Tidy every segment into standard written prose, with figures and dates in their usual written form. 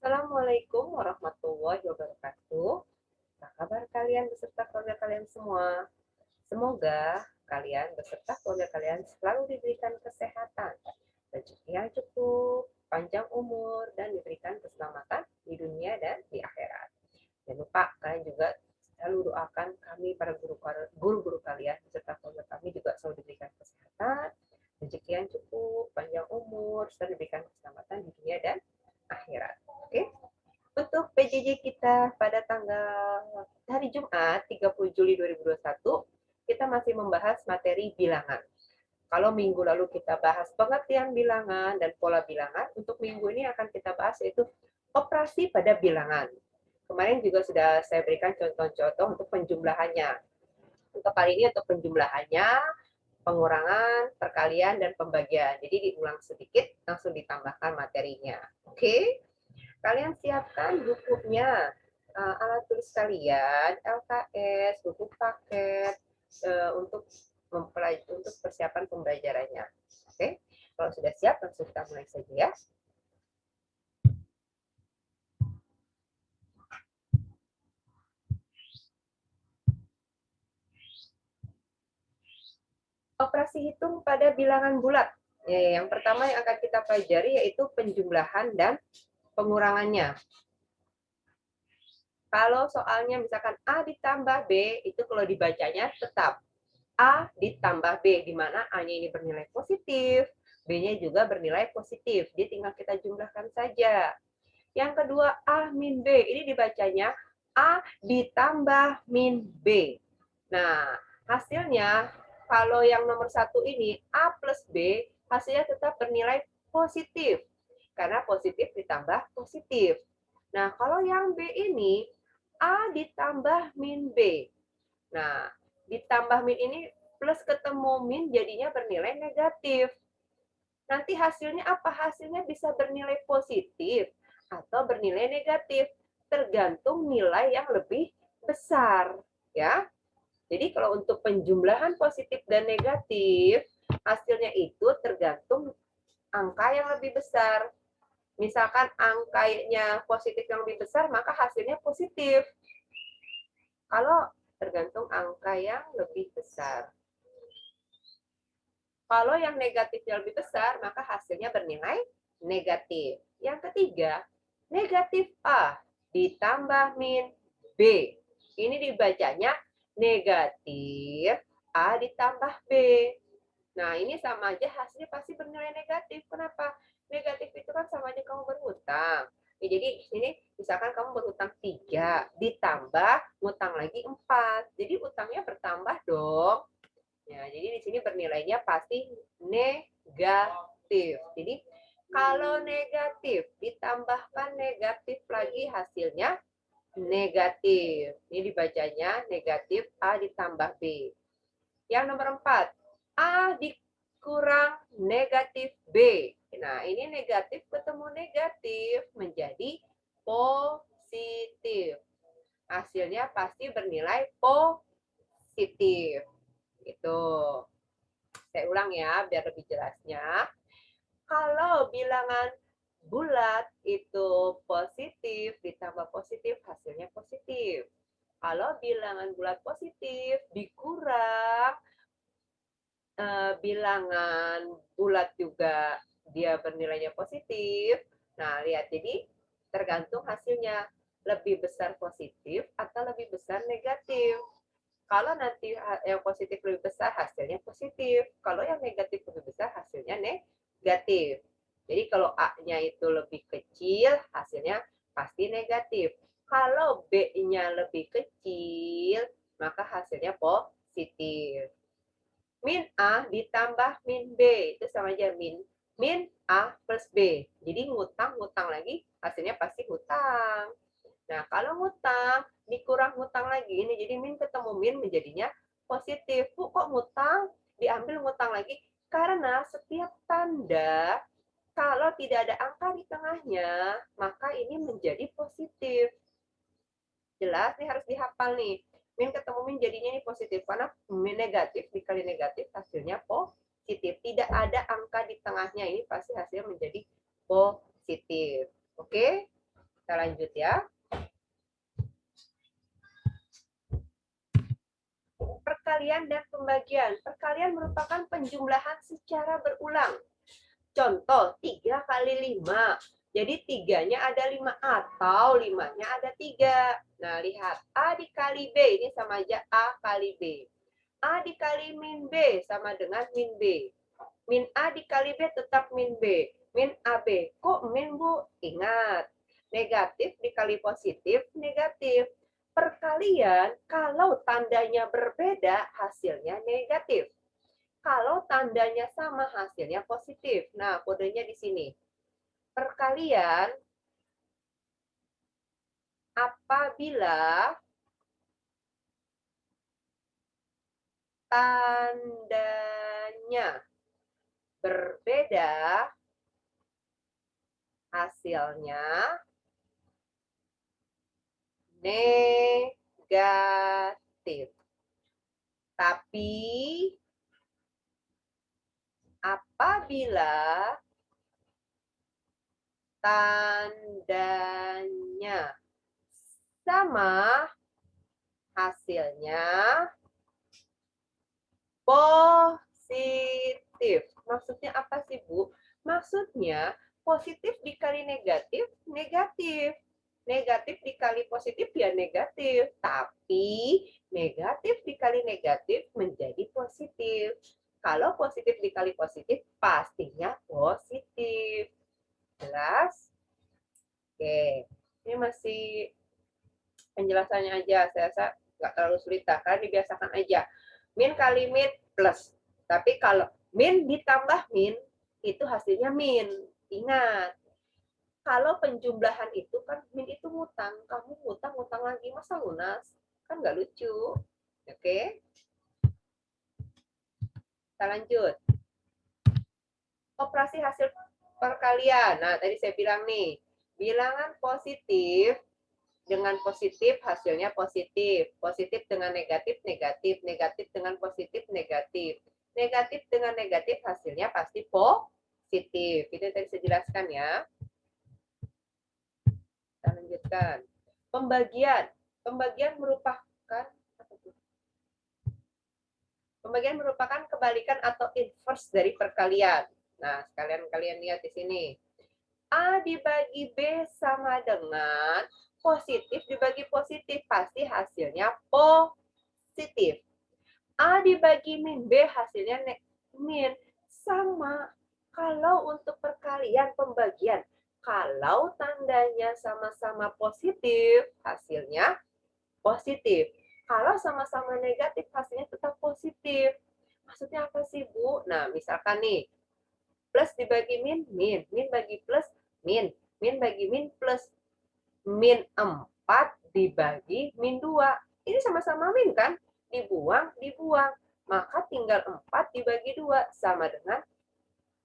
Assalamualaikum warahmatullahi wabarakatuh. Apa kabar kalian beserta keluarga kalian semua? Semoga kalian beserta keluarga kalian selalu diberikan kesehatan, rezeki yang cukup, panjang umur, dan diberikan keselamatan di dunia dan di akhirat. Jangan lupa kalian juga selalu doakan kami para guru-guru kalian beserta keluarga kami juga selalu diberikan kesehatan, rezeki yang cukup, panjang umur, serta diberikan keselamatan di dunia dan akhirat. Oke? Untuk PJJ kita pada tanggal hari Jumat 30 Juli 2021, kita masih membahas materi bilangan. Kalau minggu lalu kita bahas pengertian bilangan dan pola bilangan, untuk minggu ini akan kita bahas yaitu operasi pada bilangan. Kemarin juga sudah saya berikan contoh-contoh untuk penjumlahannya. Untuk kali ini untuk penjumlahannya, pengurangan, perkalian, dan pembagian. Jadi diulang sedikit, langsung ditambahkan materinya. Oke? Kalian siapkan bukunya, alat tulis kalian, LKS, buku paket, untuk persiapan pembelajarannya. Oke? Kalau sudah siap, langsung kita mulai saja ya. Operasi hitung pada bilangan bulat. Ya, yang pertama yang akan kita pelajari yaitu penjumlahan dan pengurangannya. Kalau soalnya misalkan A ditambah B, itu kalau dibacanya tetap A ditambah B, di mana A-nya ini bernilai positif, B-nya juga bernilai positif. Jadi tinggal kita jumlahkan saja. Yang kedua, A min B, ini dibacanya A ditambah min B. Nah, hasilnya kalau yang nomor satu ini A plus B, hasilnya tetap bernilai positif. Karena positif ditambah positif. Nah, kalau yang B ini A ditambah min B. Nah, ditambah min ini plus ketemu min jadinya bernilai negatif. Nanti hasilnya apa? Hasilnya bisa bernilai positif atau bernilai negatif, tergantung nilai yang lebih besar, ya. Jadi kalau untuk penjumlahan positif dan negatif, hasilnya itu tergantung angka yang lebih besar. Misalkan angkanya positif yang lebih besar, maka hasilnya positif. Kalau tergantung angka yang lebih besar. Kalau yang negatifnya lebih besar, maka hasilnya bernilai negatif. Yang ketiga, negatif A ditambah min B. Ini dibacanya negatif A ditambah B. Nah, ini sama aja hasilnya pasti bernilai negatif. Kenapa? Negatif itu kan sama aja kamu berhutang. Ya, jadi ini misalkan kamu berhutang 3, ditambah ngutang lagi 4. Jadi utangnya bertambah dong. Ya, jadi di sini bernilainya pasti negatif. Jadi kalau negatif ditambahkan negatif lagi hasilnya negatif. Ini dibacanya negatif A ditambah B. Yang nomor 4, A dikurang negatif B. Nah, ini negatif ketemu negatif menjadi positif. Hasilnya pasti bernilai positif. Gitu. Saya ulang ya, biar lebih jelasnya. Kalau bilangan bulat itu positif, ditambah positif, hasilnya positif. Kalau bilangan bulat positif, dikurang bilangan bulat juga dia bernilainya positif. Nah, lihat, jadi tergantung hasilnya. Lebih besar positif atau lebih besar negatif. Kalau nanti yang positif lebih besar, hasilnya positif. Kalau yang negatif lebih besar, hasilnya negatif. Jadi kalau A-nya itu lebih kecil, hasilnya pasti negatif. Kalau B-nya lebih kecil, maka hasilnya positif. Min A ditambah min B, itu sama aja min A plus B. Jadi ngutang lagi, hasilnya pasti hutang. Nah, kalau ngutang, dikurang ngutang lagi, ini jadi min ketemu min menjadinya positif. Bu, kok ngutang? Diambil ngutang lagi. Karena setiap tanda, kalau tidak ada angka di tengahnya, maka ini menjadi positif. Jelas, ini harus dihafal nih. Min ketemu min jadinya ini positif. Karena min negatif dikali negatif, hasilnya positif. Tidak ada angka di tengahnya, ini pasti hasilnya menjadi positif. Oke? Kita lanjut ya. Perkalian dan pembagian. Perkalian merupakan penjumlahan secara berulang. Contoh, 3 kali 5. Jadi 3-nya ada 5 atau 5-nya ada 3. Nah, lihat. A dikali B, ini sama aja A kali B. A dikali min B sama dengan min B. Min A dikali B tetap min B. Min AB. Kok min, Bu? Ingat, negatif dikali positif, negatif. Perkalian, kalau tandanya berbeda, hasilnya negatif. Kalau tandanya sama, hasilnya positif. Nah, kodenya di sini. Perkalian apabila tandanya berbeda, hasilnya negatif. Tapi apabila tandanya sama, hasilnya positif. Maksudnya apa sih, Bu? Maksudnya positif dikali negatif, negatif. Negatif dikali positif ya negatif. Tapi negatif dikali negatif menjadi positif. Kalau positif dikali positif, pastinya positif. Jelas? Oke. Ini masih penjelasannya aja. Saya rasa nggak terlalu sulit. Karena dibiasakan aja. Min kali min plus. Tapi kalau min ditambah min, itu hasilnya min. Ingat, kalau penjumlahan itu kan min itu ngutang. Kamu ngutang lagi, masa lunas? Kan nggak lucu. Oke? Kita lanjut. Operasi hasil perkalian. Nah, tadi saya bilang nih, bilangan positif dengan positif hasilnya positif. Positif dengan negatif, negatif. Negatif dengan positif, negatif. Negatif dengan negatif hasilnya pasti positif. Itu yang tadi saya jelaskan ya. Kita lanjutkan. Pembagian. Pembagian merupakan kebalikan atau inverse dari perkalian. Nah, sekalian kalian lihat di sini. A dibagi B sama dengan positif dibagi positif. Pasti hasilnya positif. A dibagi min B hasilnya min. Sama. Kalau untuk perkalian pembagian, kalau tandanya sama-sama positif, hasilnya positif. Kalau sama-sama negatif, hasilnya tetap positif. Maksudnya apa sih, Bu? Nah, misalkan nih, plus dibagi min, min. Min bagi plus, min. Min bagi min plus. Min 4 dibagi min 2. Ini sama-sama min kan? Dibuang, dibuang. Maka tinggal 4 dibagi 2 sama dengan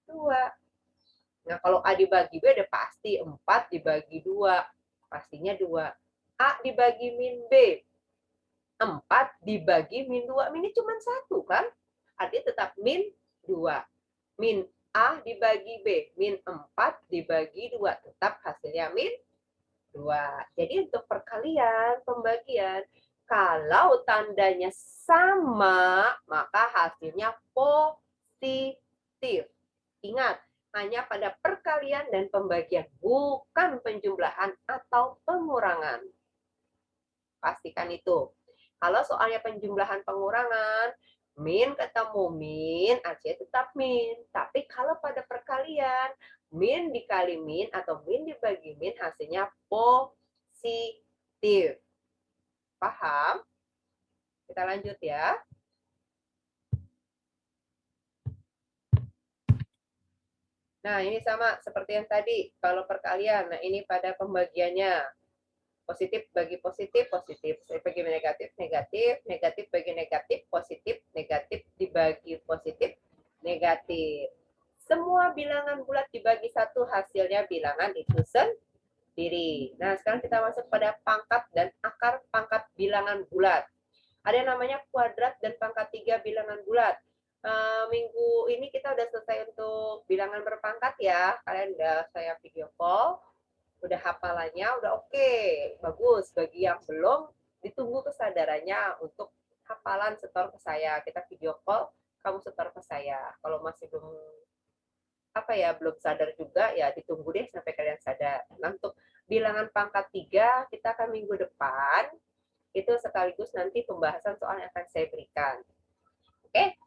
2. Nah, kalau A dibagi B udah pasti 4 dibagi 2. Pastinya 2. A dibagi min B. 4 dibagi min 2. Min ini cuma 1 kan? Artinya tetap min 2. Min A dibagi B. Min 4 dibagi 2. Tetap hasilnya min 2. Jadi untuk perkalian, pembagian, kalau tandanya sama, maka hasilnya positif. Ingat, hanya pada perkalian dan pembagian, bukan penjumlahan atau pengurangan. Pastikan itu. Kalau soalnya penjumlahan pengurangan, min ketemu min, hasilnya tetap min. Tapi kalau pada perkalian, min dikali min atau min dibagi min, hasilnya positif. Paham? Kita lanjut ya. Nah, ini sama seperti yang tadi. Kalau perkalian, nah ini pada pembagiannya. Positif bagi positif, positif. Bagi negatif, negatif. Negatif bagi negatif, positif. Negatif dibagi positif, negatif. Semua bilangan bulat dibagi satu, hasilnya bilangan itu sendiri. Nah, sekarang kita masuk pada pangkat dan akar pangkat bilangan bulat. Ada yang namanya kuadrat dan pangkat 3 bilangan bulat. Minggu ini kita udah selesai untuk bilangan berpangkat ya. Kalian udah saya video call. Udah hafalannya, udah oke, bagus. Bagi yang belum, ditunggu kesadarannya untuk hafalan setor ke saya. Kita video call, kamu setor ke saya. Kalau masih belum belum sadar juga ya ditunggu deh sampai kalian sadar. Nah, untuk bilangan pangkat 3 kita akan minggu depan itu sekaligus nanti pembahasan soal yang akan saya berikan. Oke?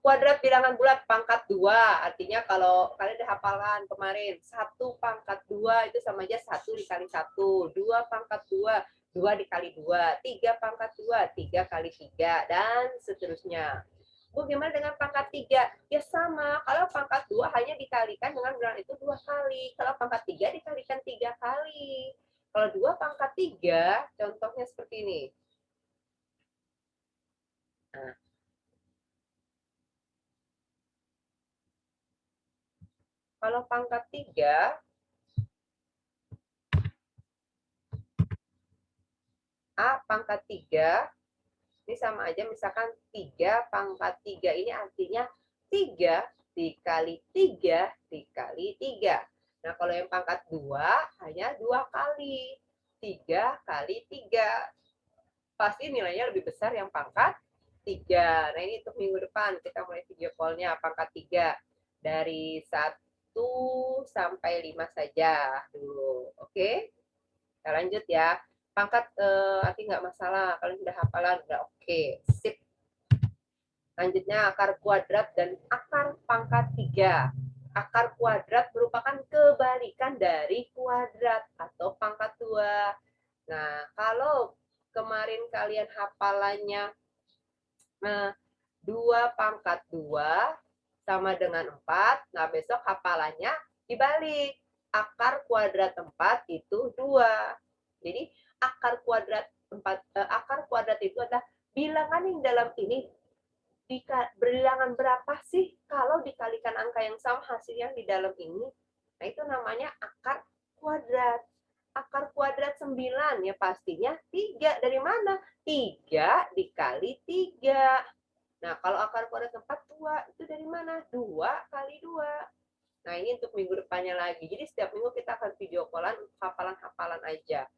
Kuadrat bilangan bulat pangkat 2. Artinya kalau kalian udah hafalan kemarin, 1 pangkat 2 itu sama aja 1 dikali 1. 2 pangkat 2, 2 dikali 2. 3 pangkat 2, 3 kali 3. Dan seterusnya. Bu, gimana dengan pangkat 3? Ya sama, kalau pangkat 2 hanya dikalikan dengan bilangan itu 2 kali. Kalau pangkat 3 dikalikan 3 kali. Kalau 2 pangkat 3, contohnya seperti ini. Nah, kalau pangkat 3, A pangkat 3, ini sama aja misalkan 3 pangkat 3 ini artinya 3 dikali 3 dikali 3. Nah, kalau yang pangkat 2 hanya 2 kali. 3 kali 3. Pasti nilainya lebih besar yang pangkat 3. Nah, ini untuk minggu depan kita mulai video call-nya pangkat 3. Dari 1 sampai 5 saja dulu. Oke? Kita lanjut ya. Pangkat arti nggak masalah, kalian sudah hafalan, udah oke, sip. Lanjutnya akar kuadrat dan akar pangkat 3. Akar kuadrat merupakan kebalikan dari kuadrat atau pangkat 2. Nah, kalau kemarin kalian hafalannya 2 pangkat 2 sama dengan 4, nah besok hafalannya dibalik. Akar kuadrat 4 itu 2. Jadi akar kuadrat 4, akar kuadrat itu adalah bilangan yang dalam ini bilangan berapa sih kalau dikalikan angka yang sama hasilnya di dalam ini. Nah, itu namanya akar kuadrat. Akar kuadrat 9 ya pastinya 3. Dari mana? 3 dikali 3. Nah, kalau akar kuadrat 4, 2. Itu dari mana? 2 kali 2. Nah, ini untuk minggu depannya lagi. Jadi setiap minggu kita akan video callan hafalan-hafalan aja.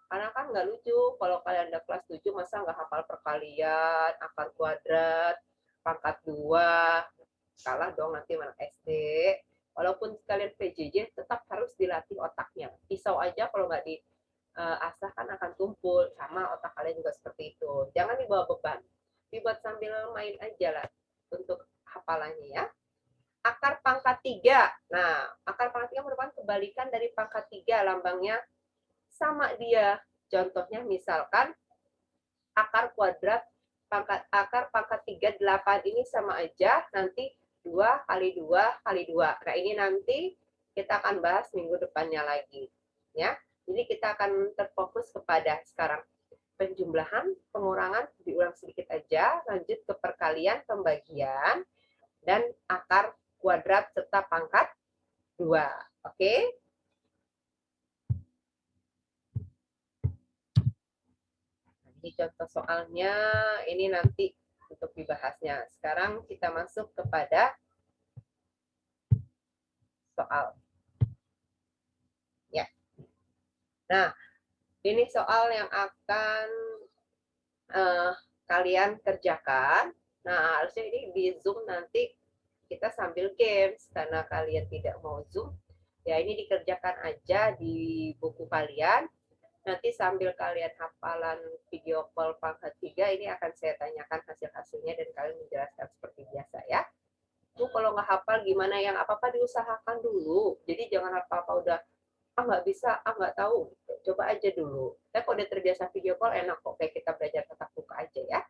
Karena kan nggak lucu kalau kalian udah kelas 7 masa nggak hafal perkalian, akar kuadrat, pangkat 2. Kalah dong nanti anak SD. Walaupun kalian PJJ tetap harus dilatih otaknya. Pisau aja kalau nggak diasah kan akan tumpul. Sama otak kalian juga seperti itu. Jangan dibawa beban. Dibuat sambil main aja lah untuk hafalannya ya. Akar pangkat 3. Nah, akar pangkat 3 merupakan kebalikan dari pangkat 3. Lambangnya sama dia. Contohnya misalkan akar kuadrat akar pangkat 3, 8 ini sama aja. Nanti 2 kali 2 kali 2. Nah, ini nanti kita akan bahas minggu depannya lagi. Ya. Jadi kita akan terfokus kepada sekarang penjumlahan, pengurangan, diulang sedikit aja, lanjut ke perkalian, pembagian, dan akar kuadrat serta pangkat 2. Oke? Ini contoh soalnya, ini nanti untuk dibahasnya. Sekarang kita masuk kepada soal. Ya. Nah, ini soal yang akan kalian kerjakan. Nah, harusnya ini di Zoom nanti kita sambil games. Karena kalian tidak mau Zoom, ya ini dikerjakan aja di buku kalian. Nanti sambil kalian hafalan video call pangkat 3, ini akan saya tanyakan hasil-hasilnya dan kalian menjelaskan seperti biasa ya. Bu, kalau nggak hafal gimana, yang apa-apa diusahakan dulu. Jadi jangan apa-apa udah, nggak bisa, nggak tahu. Coba aja dulu. Saya kalau udah terbiasa video call enak kok, kayak kita belajar tatap muka aja ya.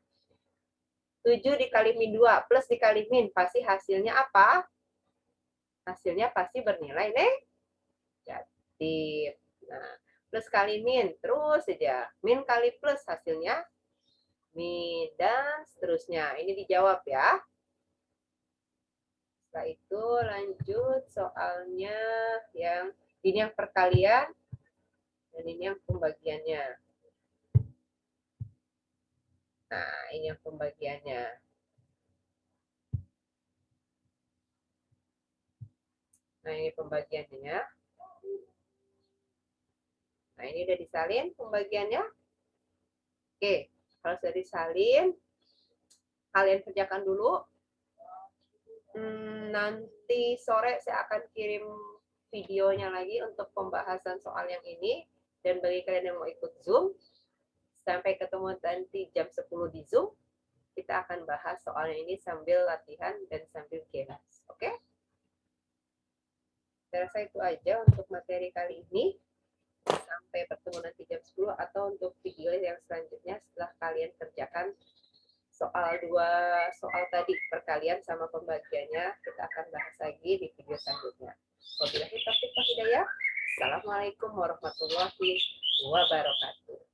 7 dikali min 2 plus dikali min, pasti hasilnya apa? Hasilnya pasti bernilai negatif. Nah, plus kali min, terus saja. Min kali plus, hasilnya min, dan seterusnya. Ini dijawab ya. Setelah itu lanjut soalnya yang ini yang perkalian dan ini yang pembagiannya. Nah, ini yang pembagiannya. Nah, ini pembagiannya. Nah, ini udah disalin pembagiannya. Oke, kalau sudah disalin, kalian kerjakan dulu. Nanti sore saya akan kirim videonya lagi untuk pembahasan soal yang ini. Dan bagi kalian yang mau ikut Zoom, sampai ketemu nanti jam 10 di Zoom, kita akan bahas soalnya ini sambil latihan dan sambil kelas. Oke? Saya rasa itu aja untuk materi kali ini. Sampai bertemu nanti jam 10 atau untuk video yang selanjutnya setelah kalian kerjakan soal 2 soal tadi perkalian sama pembagiannya, kita akan bahas lagi di video selanjutnya. Wabillahi taufiq wal hidayah. Assalamualaikum warahmatullahi wabarakatuh.